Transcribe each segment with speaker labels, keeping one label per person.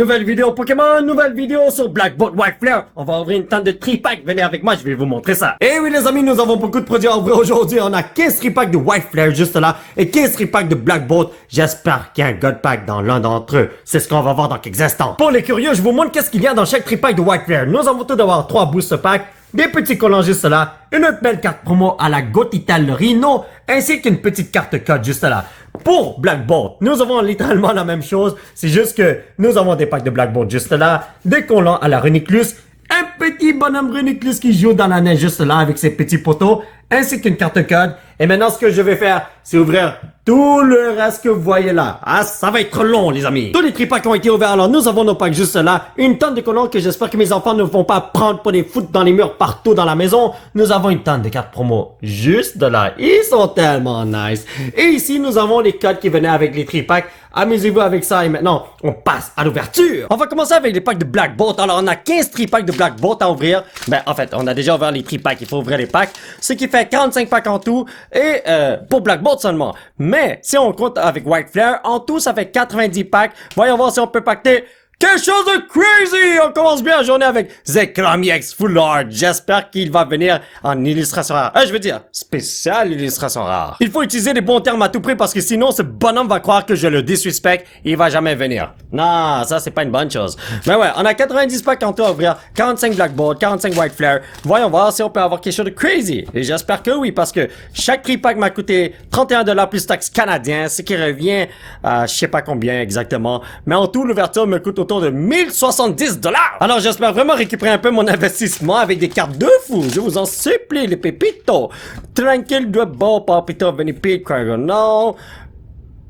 Speaker 1: Nouvelle vidéo Pokémon, nouvelle vidéo sur Black Bolt White Flare. On va ouvrir une tente de 3-pack. Venez avec moi, je vais vous montrer ça. Et oui les amis, nous avons beaucoup de produits à ouvrir aujourd'hui. On a 15 3-packs de White Flare juste là et 15 3-packs de Black Bolt. J'espère qu'il y a un God Pack dans l'un d'entre eux. C'est ce qu'on va voir dans quelques instants. Pour les curieux, je vous montre qu'est-ce qu'il y a dans chaque 3-pack de White Flare. Nous avons tout d'abord 3 booster packs, des petits collants juste là, une autre belle carte promo à la Gotital Rhino, ainsi qu'une petite carte code juste là. Pour Black Bolt, nous avons littéralement la même chose, c'est juste que nous avons des packs de Black Bolt juste là, des collants à la Reuniclus, un petit bonhomme Reuniclus qui joue dans la neige juste là avec ses petits poteaux, ainsi qu'une carte code. Et maintenant, ce que je vais faire, c'est ouvrir tout le reste que vous voyez là. Ah, ça va être long, les amis. Tous les 3-packs ont été ouverts, alors nous avons nos packs juste là. Une tonne de collants que j'espère que mes enfants ne vont pas prendre pour les foutre dans les murs partout dans la maison. Nous avons une tonne de cartes promo juste de là. Ils sont tellement nice. Et ici, nous avons les codes qui venaient avec les 3-packs. Amusez-vous avec ça et maintenant, on passe à l'ouverture. On va commencer avec les packs de Black Bolt. Alors, on a 15 3-packs de Black Bolt à ouvrir. Ben, en fait, on a déjà ouvert les 3-packs. Il faut ouvrir les packs. Ce qui fait 45 packs en tout. Et pour Black Bolt seulement. Mais, si on compte avec White Flare, en tout, ça fait 90 packs. Voyons voir si on peut pacter quelque chose de crazy! On commence bien la journée avec Zekramiex Full Art. J'espère qu'il va venir en illustration rare. Je veux dire, spécial illustration rare. Il faut utiliser les bons termes à tout prix parce que sinon ce bonhomme va croire que je le disrespecte et il va jamais venir. Non, ça c'est pas une bonne chose. Mais ouais, on a 90 packs en tout à ouvrir, 45 Black Bolt, 45 White Flare. Voyons voir si on peut avoir quelque chose de crazy. Et j'espère que oui parce que chaque prix pack m'a coûté 31$ plus taxes canadiens, ce qui revient à je sais pas combien exactement. Mais en tout, l'ouverture me coûte autour de 1070$. Alors j'espère vraiment récupérer un peu mon investissement avec des cartes de fou. Je vous en supplie, les pépitos. Tranquille de bon, papito, Venipede, non.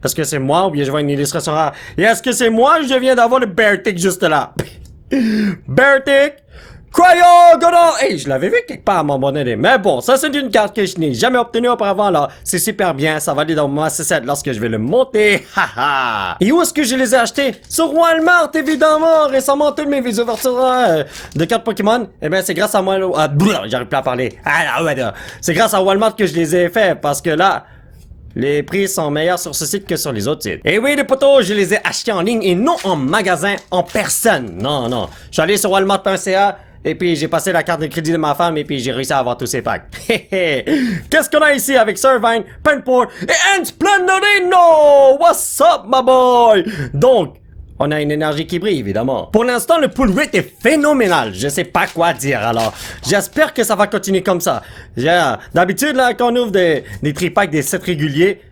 Speaker 1: Est-ce que c'est moi ou bien je vois une illustration rare? Et est-ce que c'est moi ou je viens d'avoir le Beartic juste là? Beartic? Cryo, Godon! Hey, je l'avais vu quelque part à mon bonnet. Mais bon, ça c'est une carte que je n'ai jamais obtenue auparavant là. C'est super bien, ça va aller dans mon C7 lorsque je vais le monter. Haha! Et où est-ce que je les ai achetés? Sur Walmart, évidemment! Récemment, toutes mes ouvertures de cartes Pokémon, eh ben c'est grâce à moi, j'arrive plus à parler. C'est grâce à Walmart que je les ai fait, parce que là, les prix sont meilleurs sur ce site que sur les autres sites. Et oui, les potos, je les ai achetés en ligne et non en magasin, en personne. Non, non. Je suis allé sur walmart.ca et puis j'ai passé la carte de crédit de ma femme et puis j'ai réussi à avoir tous ces packs. Qu'est-ce qu'on a ici avec Servine, Penport et Splendorino? What's up, my boy? Donc, on a une énergie qui brille, évidemment. Pour l'instant, le pull rate est phénoménal. Je sais pas quoi dire, alors. J'espère que ça va continuer comme ça. D'habitude, là, quand on ouvre des 3-packs, des sets réguliers,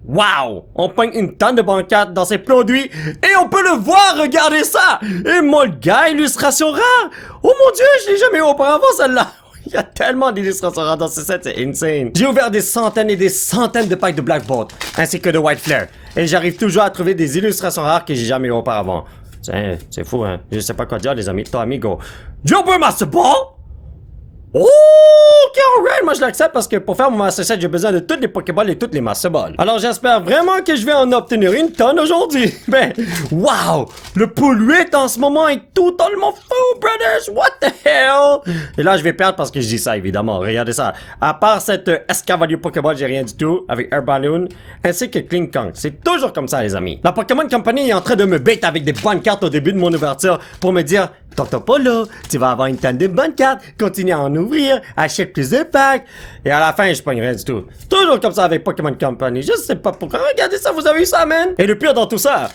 Speaker 1: wow! On pogne une tonne de bancates dans ces produits et on peut le voir, regardez ça! Et moi, le gars, illustration rare! Oh mon dieu, je l'ai jamais eu auparavant, celle-là! Il y a tellement d'illustrations rares dans ce set, c'est insane. J'ai ouvert des centaines et des centaines de packs de Black Bolt, ainsi que de White Flare. Et j'arrive toujours à trouver des illustrations rares que j'ai jamais eu auparavant. C'est fou, hein? Je sais pas quoi dire, les amis. Toi, amigo. Jumper Master Ball? Oh, ok, alright, moi je l'accepte parce que pour faire mon Master Set, j'ai besoin de toutes les Pokéballs et toutes les Master Balls. Alors j'espère vraiment que je vais en obtenir une tonne aujourd'hui. Ben, wow, le pull rate en ce moment est totalement fou, brothers, what the hell? Et là je vais perdre parce que je dis ça, évidemment, regardez ça. À part cette Escavalier Pokéball, j'ai rien du tout, avec Air Balloon, ainsi que Kling Kong. C'est toujours comme ça, les amis. La Pokémon Company est en train de me bait avec des bonnes cartes au début de mon ouverture pour me dire, Tonton Polo, tu vas avoir une tonne de bonnes cartes, continue à en ouvrir, achète plus de packs. Et à la fin, je pogne rien du tout. Toujours comme ça avec Pokémon Company. Je sais pas pourquoi. Regardez ça, vous avez eu ça, man? Et le pire dans tout ça,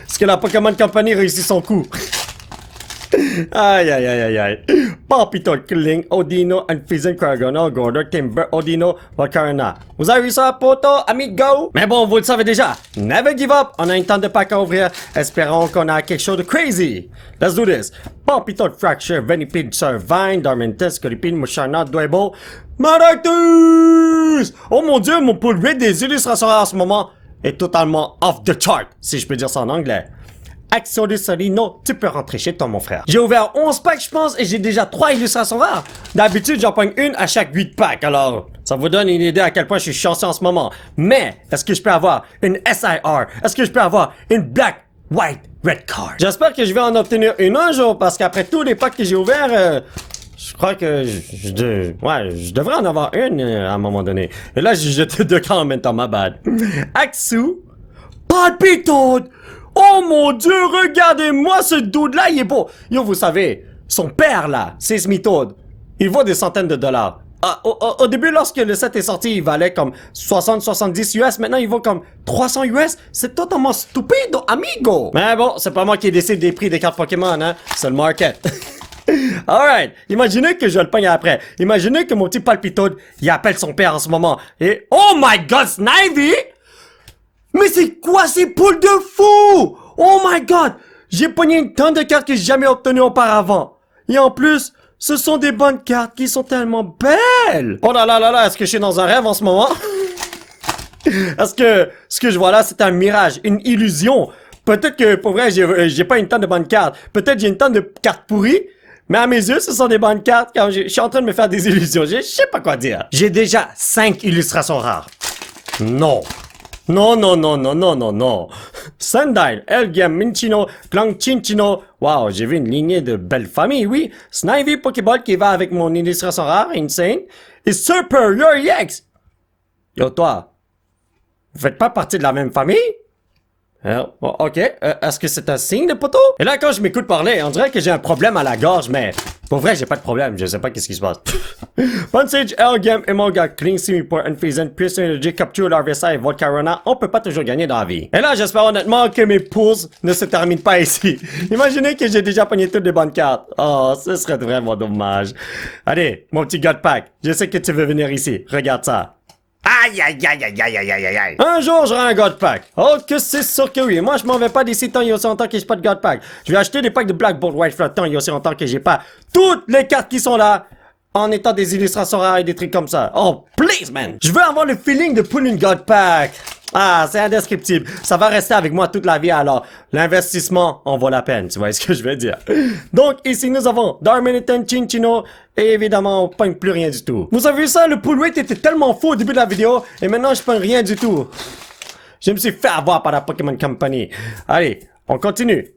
Speaker 1: c'est que la Pokémon Company réussit son coup. Aïe, aïe, aïe, aïe, aïe. Papito Kling, Odino, Unfreezing Cargono, Gorder, Timber, Odino, Volcarona. Vous avez vu ça, poto, amigo? Mais bon, vous le savez déjà. Never give up. On a une tonne de packs à ouvrir. Espérons qu'on a quelque chose de crazy. Let's do this. Papito Fracture, Venipede, Servine, Darmanitan, Scorpion, Musharna, Dwebble, Maractus! Oh mon dieu, mon pull rate des illustrations en ce moment est totalement off the chart, si je peux dire ça en anglais. Axodus Solino, tu peux rentrer chez toi, mon frère. J'ai ouvert 11 packs, je pense, et j'ai déjà 3 illustrations rares. D'habitude, j'en pogne une à chaque 8 packs, alors ça vous donne une idée à quel point je suis chanceux en ce moment. Mais, est-ce que je peux avoir une SIR? Est-ce que je peux avoir une Black, White, Red Card? J'espère que je vais en obtenir une un jour, parce qu'après tous les packs que j'ai ouverts, je crois que je devrais en avoir une à un moment donné. Et là, j'ai jeté 2 cartes en même temps, ma bad. Axu, Palpitoad! Oh mon Dieu, regardez-moi ce dude-là, il est beau. Yo, vous savez, son père là, c'est Smithode. Il vaut des centaines de dollars. Au début, lorsque le set est sorti, il valait comme 60-70 US. Maintenant, il vaut comme 300 US. C'est totalement stupide, amigo. Mais bon, c'est pas moi qui décide des prix des cartes Pokémon, hein. C'est le market. Alright. Imaginez que je le pogne après. Imaginez que mon petit Palpitoad, il appelle son père en ce moment. Et, oh my god, Snivy! Mais c'est quoi ces poules de fou? Oh my god! J'ai pogné une tonne de cartes que j'ai jamais obtenues auparavant. Et en plus, ce sont des bonnes cartes qui sont tellement belles! Oh là là là là, est-ce que je suis dans un rêve en ce moment? Est-ce que ce que je vois là, c'est un mirage, une illusion? Peut-être que, pour vrai, j'ai pas une tonne de bonnes cartes. Peut-être j'ai une tonne de cartes pourries. Mais à mes yeux, ce sont des bonnes cartes quand je suis en train de me faire des illusions. Je sais pas quoi dire. J'ai déjà 5 illustrations rares. Non. Non, non, non, non, non, non, non. Sandile, Elgiam, Minchino, Clang Chinchino. Wow, j'ai vu une lignée de belles familles, oui. Snivy Pokéball qui va avec mon illustration rare, Insane. Et Superior EX. Yo, toi. Vous faites pas partie de la même famille? Ok, est-ce que c'est un signe de poteau? Et là, quand je m'écoute parler, on dirait que j'ai un problème à la gorge, mais pour vrai, j'ai pas de problème, je sais pas qu'est-ce qui se passe. Punsage, Elgam, Emolga, Clean, Simiport, Unfreezen, Pierce Energy, Capture, Larvesa et Volcarona, on peut pas toujours gagner dans la vie. Et là, j'espère honnêtement que mes pouces ne se terminent pas ici. Imaginez que j'ai déjà pogné toutes les bonnes cartes. Oh, ce serait vraiment dommage. Allez, mon petit God Pack, je sais que tu veux venir ici, regarde ça. Aïe, aïe, aïe, aïe, aïe, aïe, aïe, aïe. Un jour, j'aurai un God Pack. Oh, que c'est sûr que oui. Moi, je m'en vais pas d'ici tant il y a aussi longtemps que j'ai pas de God Pack. Je vais acheter des packs de Black Bolt White Flood tant il y a aussi longtemps que j'ai pas toutes les cartes qui sont là en étant des illustrations rares et des trucs comme ça. Oh, please, man. Je veux avoir le feeling de pull une God Pack. Ah, c'est indescriptible. Ça va rester avec moi toute la vie, alors l'investissement en vaut la peine, tu vois ce que je veux dire. Donc, ici, nous avons Darmanitan, Chinchino, et évidemment, on pogne plus rien du tout. Vous avez vu ça? Le pull rate était tellement faux au début de la vidéo, et maintenant, je pogne rien du tout. Je me suis fait avoir par la Pokémon Company. Allez, on continue.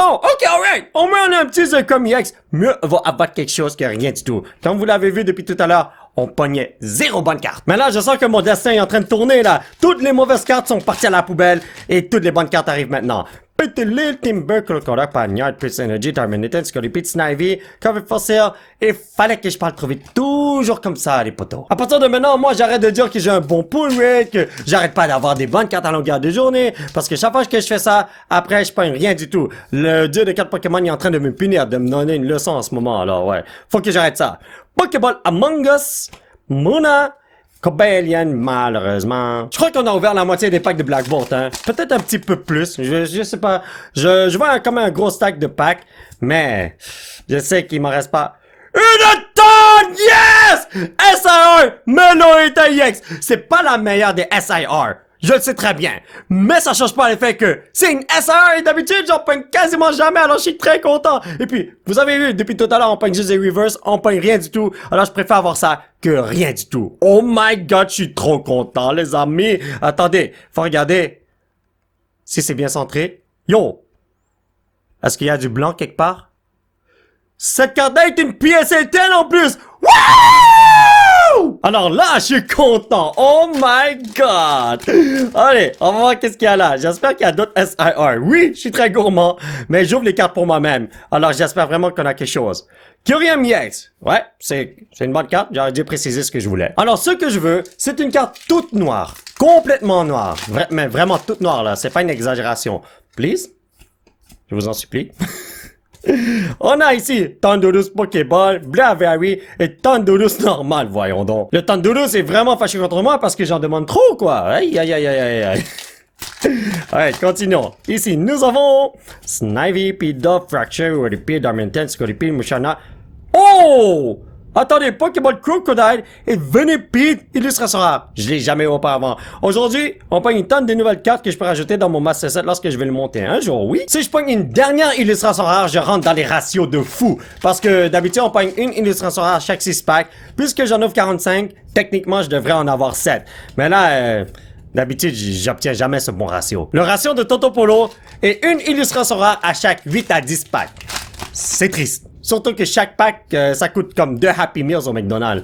Speaker 1: Oh, ok, alright. Au moins, on a un petit comme EX. Mieux vaut abattre quelque chose que rien du tout. Comme vous l'avez vu depuis tout à l'heure, on pognait 0 bonne carte. Mais là, je sens que mon destin est en train de tourner, là. Toutes les mauvaises cartes sont parties à la poubelle et toutes les bonnes cartes arrivent maintenant. Petit Lil, Timber, Crocodile, Pagnard, Prince Energy, Terminator, Scorpio, Snivy, Cover for Sale, et fallait que je parle trop vite. Toujours comme ça, les potos. À partir de maintenant, moi, j'arrête de dire que j'ai un bon pull rate, que j'arrête pas d'avoir des bonnes cartes à longueur de journée, parce que chaque fois que je fais ça, après, je pogne rien du tout. Le dieu de cartes Pokémon est en train de me punir, de me donner une leçon en ce moment, alors ouais. Faut que j'arrête ça. Pokéball Among Us, Muna, Cobalion, malheureusement. Je crois qu'on a ouvert la moitié des packs de Black Bolt, hein. Peut-être un petit peu plus. Je sais pas. Je vois comme un gros stack de packs, mais je sais qu'il m'en reste pas une tonne! Yes! SIR! Mellow EX! C'est pas la meilleure des SIR. Je le sais très bien. Mais ça change pas le fait que c'est une SR et d'habitude, j'en pogne quasiment jamais, alors je suis très content. Et puis, vous avez vu, depuis tout à l'heure, on pogne juste des reverse, on pogne rien du tout. Alors je préfère avoir ça que rien du tout. Oh my god, je suis trop content, les amis. Attendez, faut regarder si c'est bien centré. Yo! Est-ce qu'il y a du blanc quelque part? Cette carte-là est une PSA 10 en plus! Wouh! Alors là, je suis content. Oh my god. Allez, on va voir qu'est-ce qu'il y a là. J'espère qu'il y a d'autres SIR. Oui, je suis très gourmand, mais j'ouvre les cartes pour moi-même. Alors j'espère vraiment qu'on a quelque chose. Kyurem EX. Ouais, c'est une bonne carte. J'aurais dû préciser ce que je voulais. Alors ce que je veux, c'est une carte toute noire. Complètement noire. Mais vraiment toute noire là. C'est pas une exagération. Please? Je vous en supplie. On a ici Tandurus Pokéball, Blaviary et Tandurus normal, voyons donc. Le Tandurus est vraiment fâché contre moi parce que j'en demande trop, quoi. Aïe, aïe, aïe, aïe, aïe. Allez, continuons. Ici, nous avons Snivy, Pidove, Fracture, Repeat, Darmanitan, Scorpio, Mushana. Oh! Attendez, Pokéball Crocodile et Venipede illustration rare. Je l'ai jamais eu auparavant. Aujourd'hui, on pogne une tonne de nouvelles cartes que je peux rajouter dans mon Master Set lorsque je vais le monter un jour, oui. Si je pogne une dernière illustration rare, je rentre dans les ratios de fou. Parce que d'habitude, on pogne une illustration rare chaque 6 packs. Puisque j'en ouvre 45, techniquement, je devrais en avoir 7. Mais là, d'habitude, j'obtiens jamais ce bon ratio. Le ratio de Totopolo est une illustration rare à chaque 8 à 10 packs. C'est triste. Surtout que chaque pack, ça coûte comme 2 Happy Meals au McDonald's.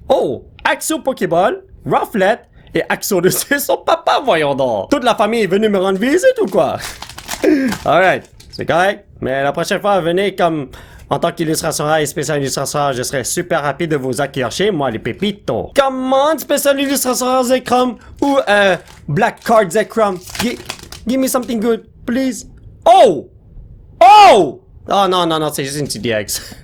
Speaker 1: Oh! Axo Pokéball, Rufflet et Axodus, c'est son papa, voyons donc. Toute la famille est venue me rendre visite ou quoi? Alright, c'est correct. Mais la prochaine fois, venez comme en tant qu'illustrateur et spécial illustrateur, je serai super rapide de vous accueillir chez moi, les pépitos. Comment spécial illustrateur Zekrom ou Black Card Zekrom? Give me something good, please. Oh! Oh! Oh non, non, non, c'est juste une petite DX.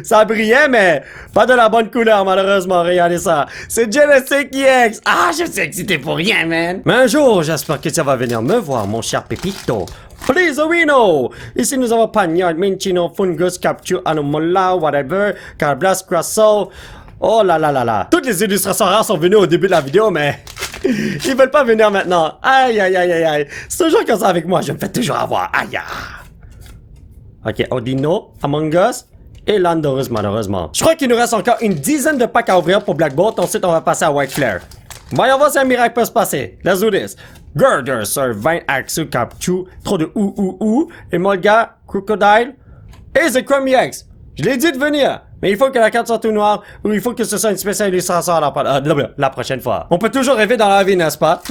Speaker 1: Ça brillait, mais pas de la bonne couleur, malheureusement. Regardez ça. C'est Genesis EX. Ah, je sais que c'était pour rien, man. Mais un jour, j'espère que tu vas venir me voir, mon cher Pépito. Please, Orino. Ici, nous avons Pagnard, Minchino, Fungus, Capture, Anomola, whatever, Carblas, Crasso. Oh là là là là. Toutes les illustrateurs rares sont venus au début de la vidéo, mais ils veulent pas venir maintenant. Aïe, aïe, aïe, aïe, aïe. C'est toujours comme ça avec moi. Je me fais toujours avoir. Aïe, aïe. Ok, Odino, Among Us. Et Landorus, malheureusement. Je crois qu'il nous reste encore une dizaine de packs à ouvrir pour Black Bolt. Ensuite, on va passer à White Flare. Voyons voir si un miracle peut se passer. Let's do this. Girder, Sir, 20, Axu, Capchu, trop de ou. Emolga, Crocodile. Et The Chrome EX. Je l'ai dit de venir. Mais il faut que la carte soit tout noire ou il faut que ce soit une spéciale illustration la prochaine fois. On peut toujours rêver dans la vie, n'est-ce pas?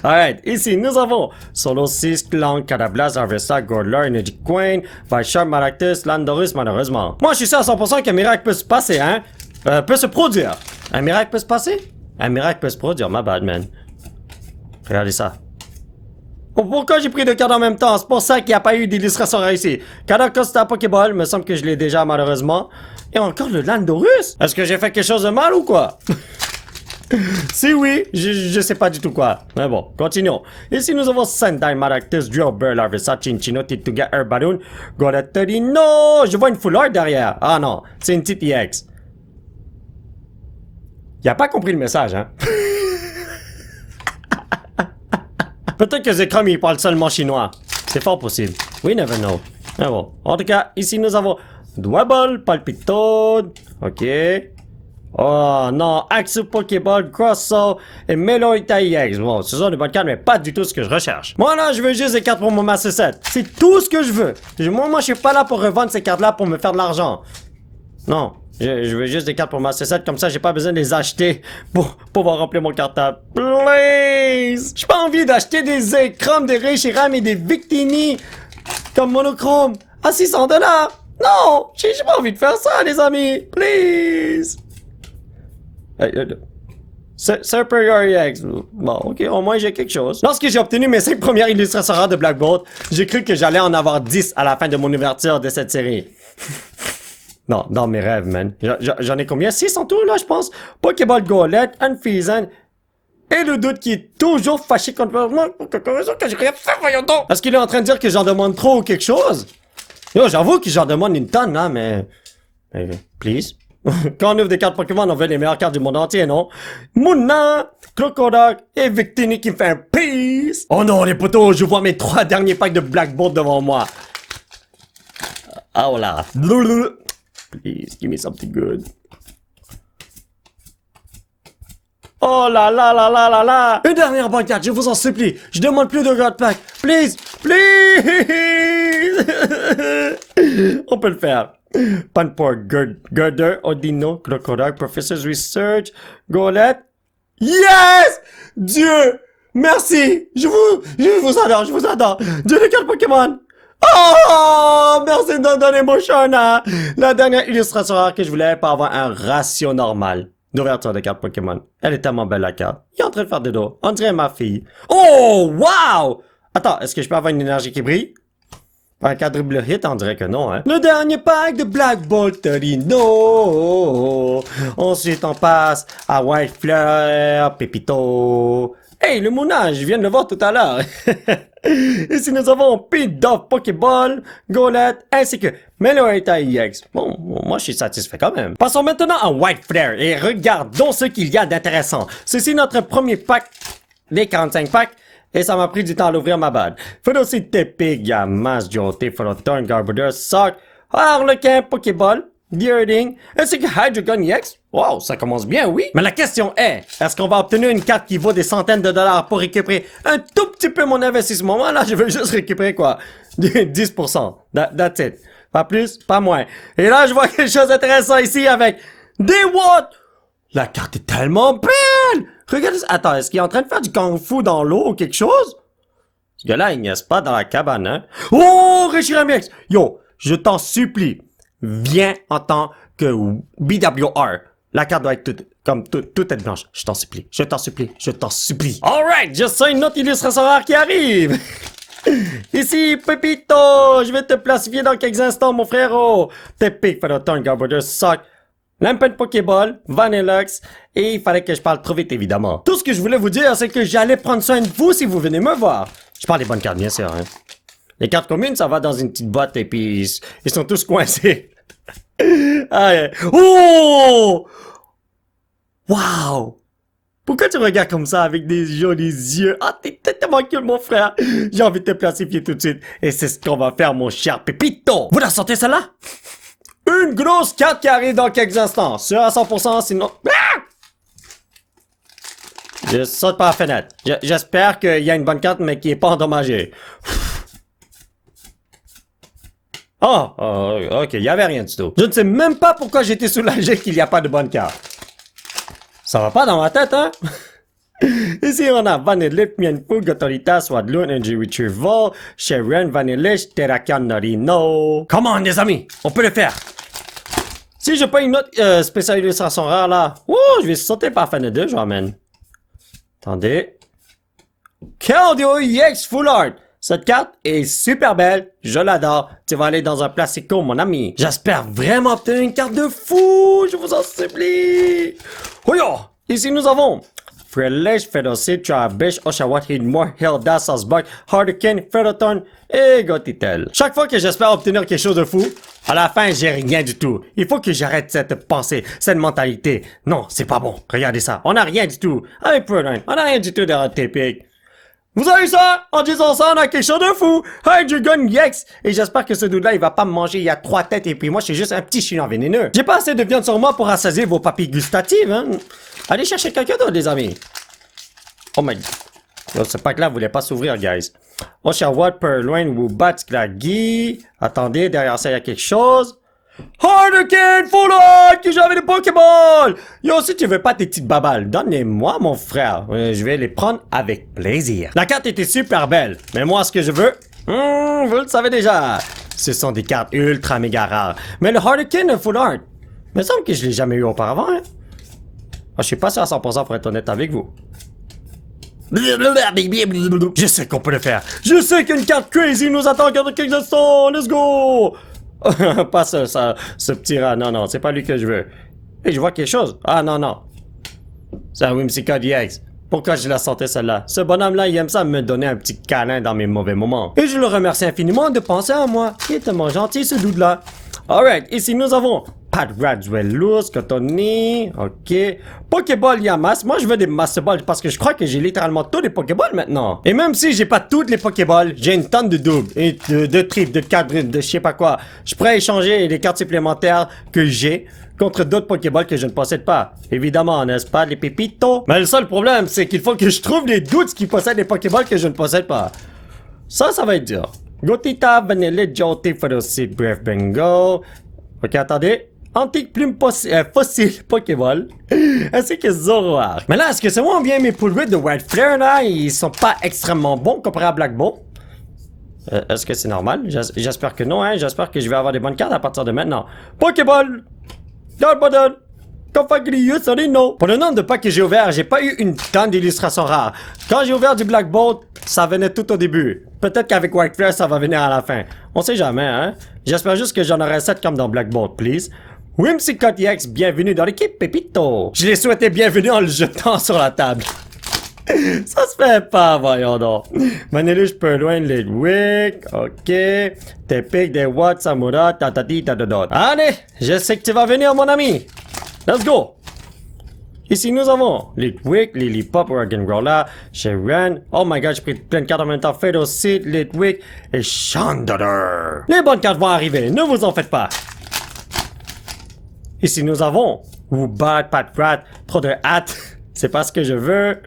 Speaker 1: Alright, ici nous avons Solo 6, Clan, Cadablas, Harvesta, Gordler, Energy Queen, Vishar, Maractus, Landorus, malheureusement. Moi, je suis sûr à 100% qu'un miracle peut se passer, hein? Peut se produire. Un miracle peut se passer? Un miracle peut se produire, my bad, man. Regardez ça. Oh, pourquoi j'ai pris deux cartes en même temps? C'est pour ça qu'il n'y a pas eu d'illustration ici. Cada Costa Pokéball, me semble que je l'ai déjà, malheureusement. Et encore le Landorus? Est-ce que j'ai fait quelque chose de mal ou quoi? Si oui, je sais pas du tout quoi. Mais bon, continuons. Ici, nous avons Sendai, Maractus, Drillbur, Larvesta, Chinchino, Tituga, Airballoon, Gorateri. Non! Je vois une full art derrière. Ah non, c'est une petite EX. Il a pas compris le message, hein? Peut-être que Zekrom, il parle seulement chinois. C'est fort possible. We never know. Mais bon. En tout cas, ici, nous avons Dwebble, Palpitode. Ok. Oh non, Axu Pokéball, Crosso et Meloita EX. Bon, ce sont des bonnes cartes, mais pas du tout ce que je recherche. Moi là, je veux juste des cartes pour mon Master Set. C'est tout ce que je veux. Moi, je suis pas là pour revendre ces cartes-là pour me faire de l'argent. Non, je veux juste des cartes pour Master Set, comme ça j'ai pas besoin de les acheter pour pouvoir remplir mon cartable. Please! J'ai pas envie d'acheter des Zekrom, des Reshiram et des Victini comme monochrome à 600$. Non! J'ai pas envie de faire ça, les amis. Please! Superior EX. Bon, ok, au moins j'ai quelque chose. Lorsque j'ai obtenu mes 5 premières illustrations de Black Bolt, j'ai cru que j'allais en avoir 10 à la fin de mon ouverture de cette série. Non, dans mes rêves, man. J'en ai combien? 6 en tout, là, je pense. Pokéball Golette, Unfeezan, et le doute qui est toujours fâché contre moi pour quelque raison que j'ai rien fait, voyons donc. Est-ce qu'il est en train de dire que j'en demande trop ou quelque chose? Yo, j'avoue que j'en demande une tonne, hein, mais please. Quand on ouvre des cartes Pokémon, on veut les meilleures cartes du monde entier, non? Mouna, Crocodile et Victini qui me fait un peace. Oh non, les potos, je vois mes 3 derniers packs de Black Bolt devant moi. Oh là. Please, give me something good. Oh là là là là là là. Une dernière banquette, je vous en supplie. Je demande plus de God Pack. Please, please. On peut le faire. Panport, Girder, Odino, Crocodile, Professor's Research, Golette. Yes! Dieu! Merci! Je vous adore, je vous adore! Dieu de quel Pokémon! Oh! Merci de donner mon Shona! La dernière illustration rare que je voulais pour avoir un ratio normal d'ouverture de cartes Pokémon. Elle est tellement belle la carte. Il est en train de faire des dos. On dirait ma fille. Oh! Wow! Attends, est-ce que je peux avoir une énergie qui brille? Un quadruple hit, on dirait que non, hein. Le dernier pack de Black Bolt Torino. Ensuite, on passe à White Flare, Pépito. Hey, le mounage, je viens de le voir tout à l'heure. Ici, nous avons Pete Dove Pokéball, Golette, ainsi que Meloita EX. Bon, moi, je suis satisfait quand même. Passons maintenant à White Flare et regardons ce qu'il y a d'intéressant. Ceci est notre premier pack, les 45 packs. Et ça m'a pris du temps à l'ouvrir, ma bad. Faut aussi Tepig, Yamas, Joté, Pholotorn, Garbodor, Sock, Harlequin, Pokéball, Bearding, ainsi que Hydreigon EX. Wow, ça commence bien, oui. Mais la question est-ce qu'on va obtenir une carte qui vaut des centaines de dollars pour récupérer un tout petit peu mon investissement? Moi, là, je veux juste récupérer quoi? 10%. That's it. Pas plus, pas moins. Et là, je vois quelque chose d'intéressant ici avec des what? La carte est tellement belle! Regardez ça. Attends, est-ce qu'il est en train de faire du kung-fu dans l'eau ou quelque chose? Ce gars-là, il niaise pas dans la cabane, hein? Oh, Reshiram-X! Yo, je t'en supplie, viens en tant que BWR. La carte doit être toute être blanche. Je t'en supplie, je t'en supplie, je t'en supplie. Alright, je sens une autre illustration rare qui arrive. Ici, Pepito, je vais te classifier dans quelques instants, mon frérot. T'es Phéroton, Garbodor, Sock, Lampent Pokéball, Vanilluxe, et il fallait que je parle trop vite, évidemment. Tout ce que je voulais vous dire, c'est que j'allais prendre soin de vous si vous venez me voir. Je parle des bonnes cartes, bien sûr, hein. Les cartes communes, ça va dans une petite boîte et puis ils sont tous coincés. Ah, yeah. Oh! Wow! Pourquoi tu regardes comme ça avec des jolis yeux? Ah, t'es tellement cool, mon frère! J'ai envie de te classifier tout de suite. Et c'est ce qu'on va faire, mon cher Pépito! Vous la sentez, celle-là? Une grosse carte qui arrive dans quelques instants. Sûr à 100%, sinon... Ah! Je saute par la fenêtre. J'espère qu'il y a une bonne carte, mais qui est pas endommagée. Oh, ok, il y avait rien du tout. Je ne sais même pas pourquoi j'étais soulagé qu'il n'y a pas de bonne carte. Ça va pas dans ma tête, hein? Ici, on a Vanillish, Mienfou, Gotorita, Swadloon, Energy Retrieval, Sharon, Vanillish, Terrakion, Norino. Come on, les amis, on peut le faire. Si je pas une autre spéciale illustration rare, là, je vais sauter par fin de 2, je ramène. Attendez. Keldeo EX Full Art. Cette carte est super belle, je l'adore. Tu vas aller dans un Placico, mon ami. J'espère vraiment obtenir une carte de fou, je vous en supplie. Oh, ici nous avons Frelish, Fedocid, Trabish, Oshawott, Hidmore, Hilda, Sasbug, Hardikin, Fedoton et Gotitel. Chaque fois que j'espère obtenir quelque chose de fou, à la fin, j'ai rien du tout. Il faut que j'arrête cette pensée, cette mentalité. Non, c'est pas bon. Regardez ça, on a rien du tout. Avec Purline, on a rien du tout de notre typique. Vous avez ça? En disant ça, on a quelque chose de fou! Hey, Dragon Yex! Et j'espère que ce dude-là, il va pas me manger, il a 3 têtes et puis moi, je suis juste un petit chien vénéneux. J'ai pas assez de viande sur moi pour rassasier vos papilles gustatives, hein? Allez chercher quelqu'un d'autre, les amis. Oh my god. Ce pack-là voulait pas s'ouvrir, guys. Oshawott, Purloin, Woobat, Glaggy. Attendez, derrière ça, il y a quelque chose. Hardikin, Full Art, que j'avais des Pokéballs! Yo, si tu veux pas tes petites babales, donne-les-moi, mon frère. Je vais les prendre avec plaisir. La carte était super belle, mais moi, ce que je veux, vous le savez déjà, ce sont des cartes ultra méga rares. Mais le Hardikin Full Art, il me semble que je l'ai jamais eu auparavant, hein. Je suis pas sûr à 100% pour être honnête avec vous. Je sais qu'on peut le faire. Je sais qu'une carte crazy nous attend dans quelques instants. Let's go! Pas ce petit rat. Non, c'est pas lui que je veux. Et je vois quelque chose. Ah, non. C'est un Whimsicott EX. Pourquoi je la sentais celle-là? Ce bonhomme-là, il aime ça me donner un petit câlin dans mes mauvais moments. Et je le remercie infiniment de penser à moi. Il est tellement gentil, ce dude-là. Alright, ici nous avons Pat Radwell-Loose, Cotoni, ok. Pokéball Yamas. Moi, je veux des Master Balls parce que je crois que j'ai littéralement tous les Pokéballs maintenant. Et même si j'ai pas toutes les Pokéballs, j'ai une tonne de doubles, et de triples, de quadruples, de je sais pas quoi. Je pourrais échanger les cartes supplémentaires que j'ai contre d'autres Pokéballs que je ne possède pas. Évidemment, n'est-ce pas, les pépitos? Mais le seul problème, c'est qu'il faut que je trouve les doutes qui possèdent les Pokéballs que je ne possède pas. Ça va être dur. Gotita, Vanilla, Jolty, Ferocid, Bref, Bengal. Ok, attendez. Antique plume fossile Pokéball. Ainsi que Zoroark. Mais là, est-ce que c'est moi ou bien mes Poulwith de White Flare, là, ils sont pas extrêmement bons comparé à Black Ball? Est-ce que c'est normal? J'espère que non, hein. J'espère que je vais avoir des bonnes cartes à partir de maintenant. Pokéball! Garbodor! Confagrius, Rino. Pour le nombre de packs que j'ai ouvert, j'ai pas eu une tonne d'illustrations rares. Quand j'ai ouvert du Black Bolt, ça venait tout au début. Peut-être qu'avec White Flare, ça va venir à la fin. On sait jamais, hein. J'espère juste que j'en aurai 7 comme dans Black Bolt, please. Whimsicott EX, bienvenue dans l'équipe Pépito. Je les souhaitais bienvenue en le jetant sur la table. Ça se fait pas, voyons donc. Vanillush, Purloin, Lidwick, ok. Tepic, Dewott, Samura, Tatati, Tadodot. Allez, je sais que tu vas venir, mon ami. Let's go! Ici, nous avons Litwick, Lilipop, Organgrola, Sharon. Oh my god, j'ai pris plein de cartes en même temps. Fedocid, Litwick et Chandelure. Les bonnes cartes vont arriver, ne vous en faites pas. Ici, nous avons Woobat, Patrat, trop de hâte. C'est pas ce que je veux.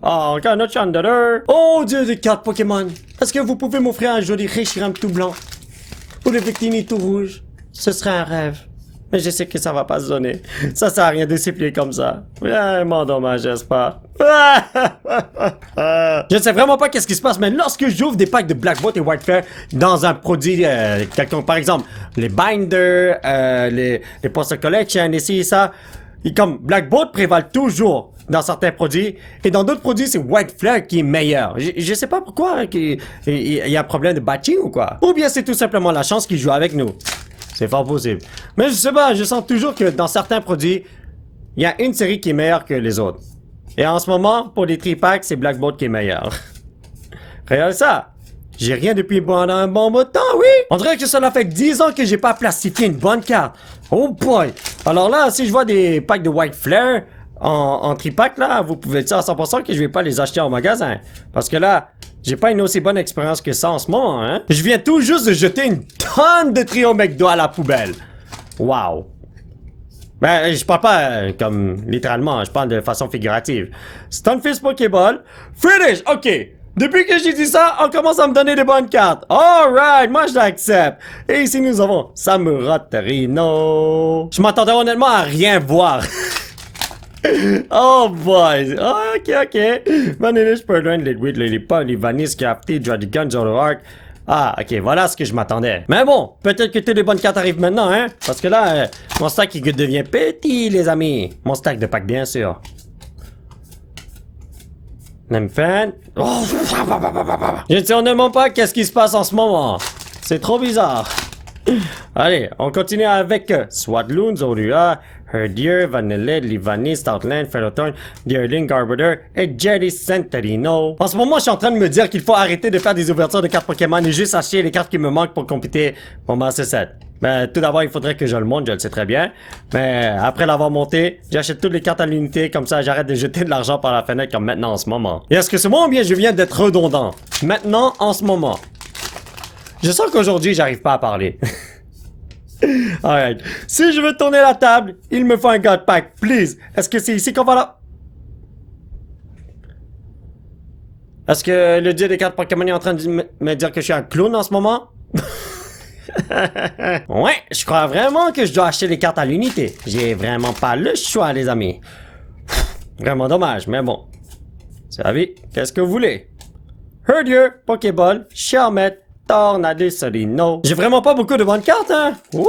Speaker 1: Oh, encore un autre Chandelure. Oh dieu des cartes Pokémon. Est-ce que vous pouvez m'offrir un joli Reshiram tout blanc? Ou le Victini tout rouge? Ce serait un rêve. Mais je sais que ça va pas se donner. Ça sert à rien de s'y plier comme ça. Vraiment dommage, n'est-ce pas? Je ne sais vraiment pas qu'est-ce qui se passe, mais lorsque j'ouvre des packs de Blackbot et Whiteflare dans un produit quelconque, par exemple, les binders, les poster collection, ici et ça, et comme Blackbot prévalent toujours dans certains produits, et dans d'autres produits, c'est Whiteflare qui est meilleur. Je sais pas pourquoi, hein, il y a un problème de batching ou quoi. Ou bien c'est tout simplement la chance qui joue avec nous. C'est fort possible. Mais je sais pas, je sens toujours que dans certains produits, il y a une série qui est meilleure que les autres. Et en ce moment, pour les 3-packs, c'est Blackbot qui est meilleur. Regarde ça. J'ai rien depuis pendant un bon bout de temps, oui. On dirait que cela fait 10 ans que j'ai pas plastifié une bonne carte. Oh boy. Alors là, si je vois des packs de Whiteflare en 3-pack, là, vous pouvez dire à 100% que je vais pas les acheter en magasin. Parce que là, j'ai pas une aussi bonne expérience que ça en ce moment, hein. Je viens tout juste de jeter une tonne de Trio McDo à la poubelle. Wow. Ben, je parle pas comme littéralement, je parle de façon figurative. Stunfisk Pokéball. Finish! OK. Depuis que j'ai dit ça, on commence à me donner des bonnes cartes. Alright, moi je l'accepte. Et ici nous avons Samurott-Rino. Je m'attendais honnêtement à rien voir. Oh boy! Ok. Vanillish, Perdon, Lidweed, Lilipop, Livanis, Scrafty, Dradigan, Zoroark. Ah, ok, voilà ce que je m'attendais. Mais bon, peut-être que toutes les bonnes cartes arrivent maintenant, hein? Parce que là, mon stack il devient petit, les amis. Mon stack de pack, bien sûr. Nemphan. Oh. Je ne sais honnêtement pas qu'est-ce qui se passe en ce moment. C'est trop bizarre. Allez, on continue avec Swadloon, Zorua, Herdier, Vanillette, Livani, Stoutland, Ferrothorn, Deerling, Garbodor et Jerry Centerino. En ce moment, je suis en train de me dire qu'il faut arrêter de faire des ouvertures de cartes Pokémon et juste acheter les cartes qui me manquent pour compléter mon Master Set. Ben, tout d'abord, il faudrait que je le monte, je le sais très bien. Mais après l'avoir monté, j'achète toutes les cartes à l'unité, comme ça j'arrête de jeter de l'argent par la fenêtre comme maintenant en ce moment. Et est-ce que c'est moi ou bien je viens d'être redondant? Maintenant, en ce moment. Je sens qu'aujourd'hui, j'arrive pas à parler. Alright. Si je veux tourner la table, il me faut un God Pack, please. Est-ce que c'est ici qu'on va là? Est-ce que le dieu des cartes Pokémon est en train de me dire que je suis un clown en ce moment? Ouais, je crois vraiment que je dois acheter les cartes à l'unité. J'ai vraiment pas le choix, les amis. Vraiment dommage, mais bon. C'est la vie. Qu'est-ce que vous voulez? Herdier, Pokéball, Charmet, Tornado, Solino. J'ai vraiment pas beaucoup de bonnes cartes, hein? Wouh!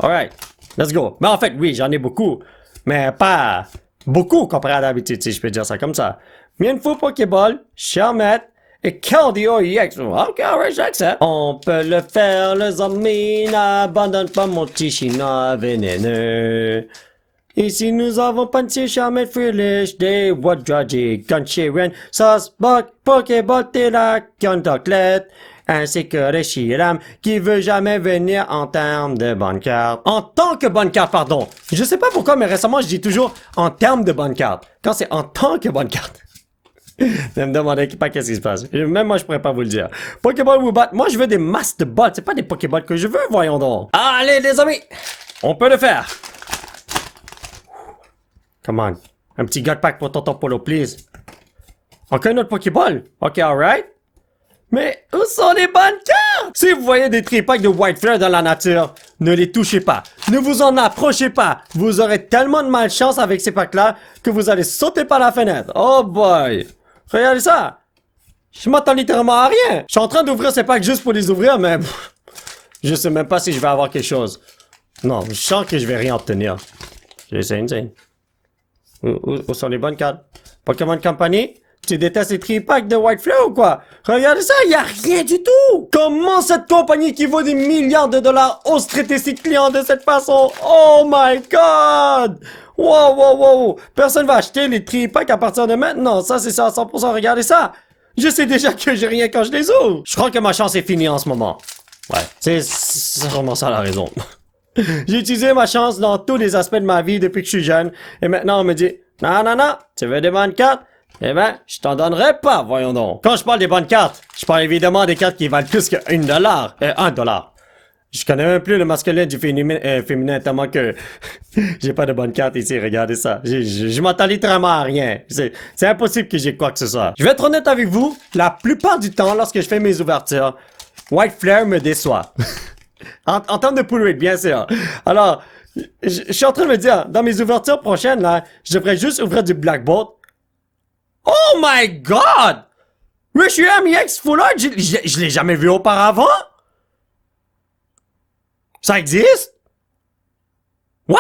Speaker 1: Alright, let's go. Mais en fait, oui, j'en ai beaucoup. Mais pas beaucoup comparé à d'habitude, si je peux dire ça comme ça. Mienfou, Pokéball, Charmet, et Keldeo EX. Ok, alright, j'accepte. On peut le faire, les amis. N'abandonne pas mon petit chinois vénéneux. Ici, nous avons Pansy, Charmet, Freelish, des Wadraji, Gunchiren, Saucebug, Pokéball, Telac, Conductlet, ainsi que Reshiram, qui veut jamais venir en termes de bonnes cartes. En tant que bonne carte, pardon. Je sais pas pourquoi, mais récemment, je dis toujours en termes de bonnes cartes. Quand c'est en tant que bonne carte. Ne me demandez pas qu'est-ce qui se passe. Même moi, je pourrais pas vous le dire. Pokéball Woobat, moi, je veux des Master Balls. C'est pas des Pokéballs que je veux, voyons donc. Allez, les amis, on peut le faire. Come on. Un petit God Pack pour Tonton Polo, please. Encore un autre Pokéball? Ok, alright. Mais où sont les bonnes cartes? Si vous voyez des tripacks de Whiteflare dans la nature, ne les touchez pas. Ne vous en approchez pas. Vous aurez tellement de malchance avec ces packs-là que vous allez sauter par la fenêtre. Oh boy. Regardez ça. Je m'attends littéralement à rien. Je suis en train d'ouvrir ces packs juste pour les ouvrir, mais je sais même pas si je vais avoir quelque chose. Non, je sens que je vais rien obtenir. C'est insane. Où sont les bonnes cartes? Pokémon Company? Tu détestes les tripacks de Whiteflare ou quoi? Regardez ça, y a rien du tout! Comment cette compagnie qui vaut des milliards de dollars ose traiter ses clients de cette façon? Oh my god! Wow! Personne va acheter les tripacks à partir de maintenant, ça c'est ça à 100%, regardez ça! Je sais déjà que j'ai rien quand je les ouvre! Je crois que ma chance est finie en ce moment. Ouais, c'est sûrement ça la raison. J'ai utilisé ma chance dans tous les aspects de ma vie depuis que je suis jeune, et maintenant on me dit, non, tu veux des bonnes cartes? Eh ben, je t'en donnerai pas, voyons donc. Quand je parle des bonnes cartes, je parle évidemment des cartes qui valent plus que $1. $1. Je connais même plus le masculin du féminin tellement que j'ai pas de bonnes cartes ici, regardez ça. Je m'attends littéralement à rien. C'est impossible que j'ai quoi que ce soit. Je vais être honnête avec vous, la plupart du temps, lorsque je fais mes ouvertures, Whiteflare me déçoit. En termes de pull rate, bien sûr. Alors, je suis en train de me dire, dans mes ouvertures prochaines, là, je devrais juste ouvrir du Black Bolt. Oh my God! Rishi MEX Full Art, je l'ai jamais vu auparavant? Ça existe? What?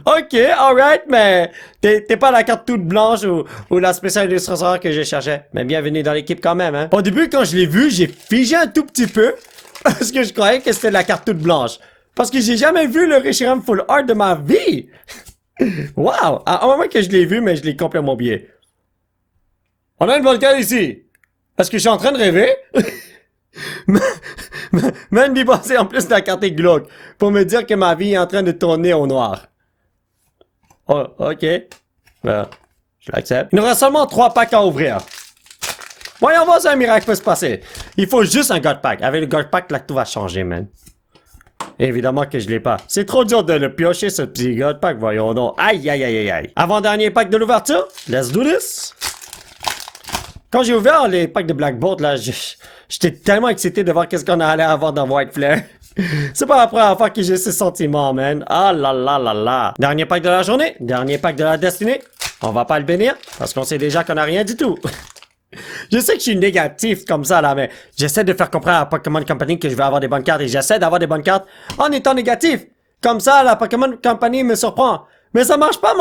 Speaker 1: Ok, alright, mais t'es pas la carte toute blanche ou la spéciale illustrateur que je cherchais. Mais bienvenue dans l'équipe quand même, hein. Au début, quand je l'ai vu, j'ai figé un tout petit peu parce que je croyais que c'était la carte toute blanche. Parce que j'ai jamais vu le Reshiram Full Art de ma vie. Wow! À un moment que je l'ai vu, mais je l'ai complètement oublié. On a une bonne carte ici. Est-ce que je suis en train de rêver? Même d'y passer en plus de la carte glauque pour me dire que ma vie est en train de tourner au noir. Oh, ok. Je l'accepte. Il nous reste seulement 3 packs à ouvrir. Voyons voir si un miracle peut se passer. Il faut juste un God Pack. Avec le God Pack, là, tout va changer, man. Évidemment que je l'ai pas. C'est trop dur de le piocher, ce petit God Pack, voyons donc. Aïe, aïe, aïe, aïe, aïe. Avant-dernier pack de l'ouverture. Let's do this. Quand j'ai ouvert les packs de Black Bolt, là, j'étais tellement excité de voir qu'est-ce qu'on allait avoir dans White Flare. C'est pas la première fois que j'ai ce sentiment, man. Ah là là là là. Dernier pack de la journée. Dernier pack de la destinée. On va pas le bénir, parce qu'on sait déjà qu'on a rien du tout. Je sais que je suis négatif comme ça, là, mais j'essaie de faire comprendre à Pokémon Company que je vais avoir des bonnes cartes et j'essaie d'avoir des bonnes cartes en étant négatif. Comme ça, la Pokémon Company me surprend. Mais ça marche pas,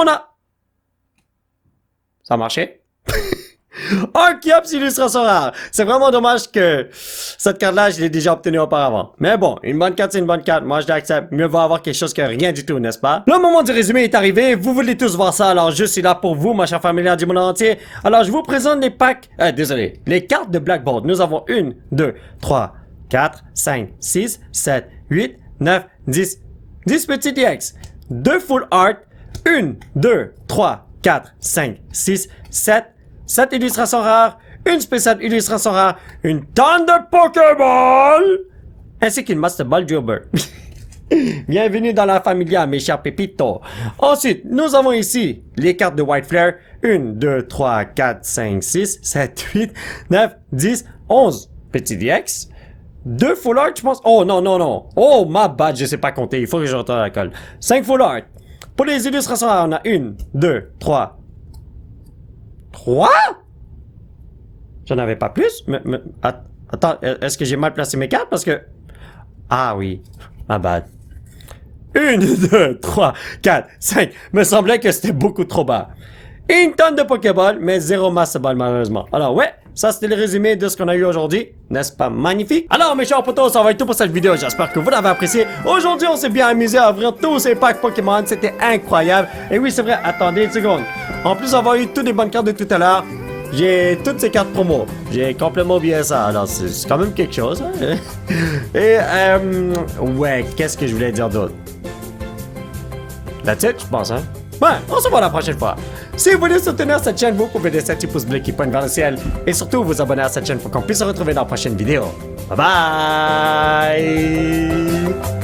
Speaker 1: Ça a marché? Un Kiops illustration rare. C'est vraiment dommage que cette carte-là, je l'ai déjà obtenue auparavant. Mais bon, une bonne carte, c'est une bonne carte. Moi, je l'accepte. Mieux vaut avoir quelque chose que rien du tout, n'est-ce pas? Le moment du résumé est arrivé. Vous voulez tous voir ça, alors je suis là pour vous, ma chère familière du monde entier. Alors, je vous présente les packs... les cartes de Black Bolt. Nous avons 1, 2, 3, 4, 5, 6, 7, 8, 9, 10. 10 petits DX. 2 Full Art. 1, 2, 3, 4, 5, 6, 7... 7 illustrations rares, une spéciale illustration rare, une tonne de Pokéball, ainsi qu'une Master Ball Jobber. Bienvenue dans la familia, mes chers pépitos. Ensuite, nous avons ici les cartes de White Flare. 1, 2, 3, 4, 5, 6, 7, 8, 9, 10, 11 petits DX. 2 Full Art, je pense. Oh non, non, non. Oh, ma bad, je sais pas compter. Il faut que je retourne à la colle. 5 Full Art. Pour les illustrations rares, on a 1, 2, 3, 3? J'en avais pas plus? Attends, est-ce que j'ai mal placé mes cartes? Parce que... Ah oui, ma bad. 1, 2, 3, 4, 5. Me semblait que c'était beaucoup trop bas. Une tonne de Pokéball, mais 0 Master Ball malheureusement. Alors ouais, ça c'était le résumé de ce qu'on a eu aujourd'hui. N'est-ce pas magnifique? Alors mes chers potos, ça va être tout pour cette vidéo. J'espère que vous l'avez apprécié. Aujourd'hui, on s'est bien amusé à ouvrir tous ces packs Pokémon. C'était incroyable. Et oui, c'est vrai, attendez une seconde. En plus d'avoir eu toutes les bonnes cartes de tout à l'heure, j'ai toutes ces cartes promo. J'ai complètement oublié ça. Alors c'est quand même quelque chose. Hein? Et ouais, qu'est-ce que je voulais dire d'autre? That's it, je pense, hein? Ouais, on se voit la prochaine fois. Si vous voulez soutenir cette chaîne, vous pouvez laisser un petit pouce bleu qui pointe vers le ciel. Et surtout, vous abonner à cette chaîne pour qu'on puisse se retrouver dans la prochaine vidéo. Bye bye!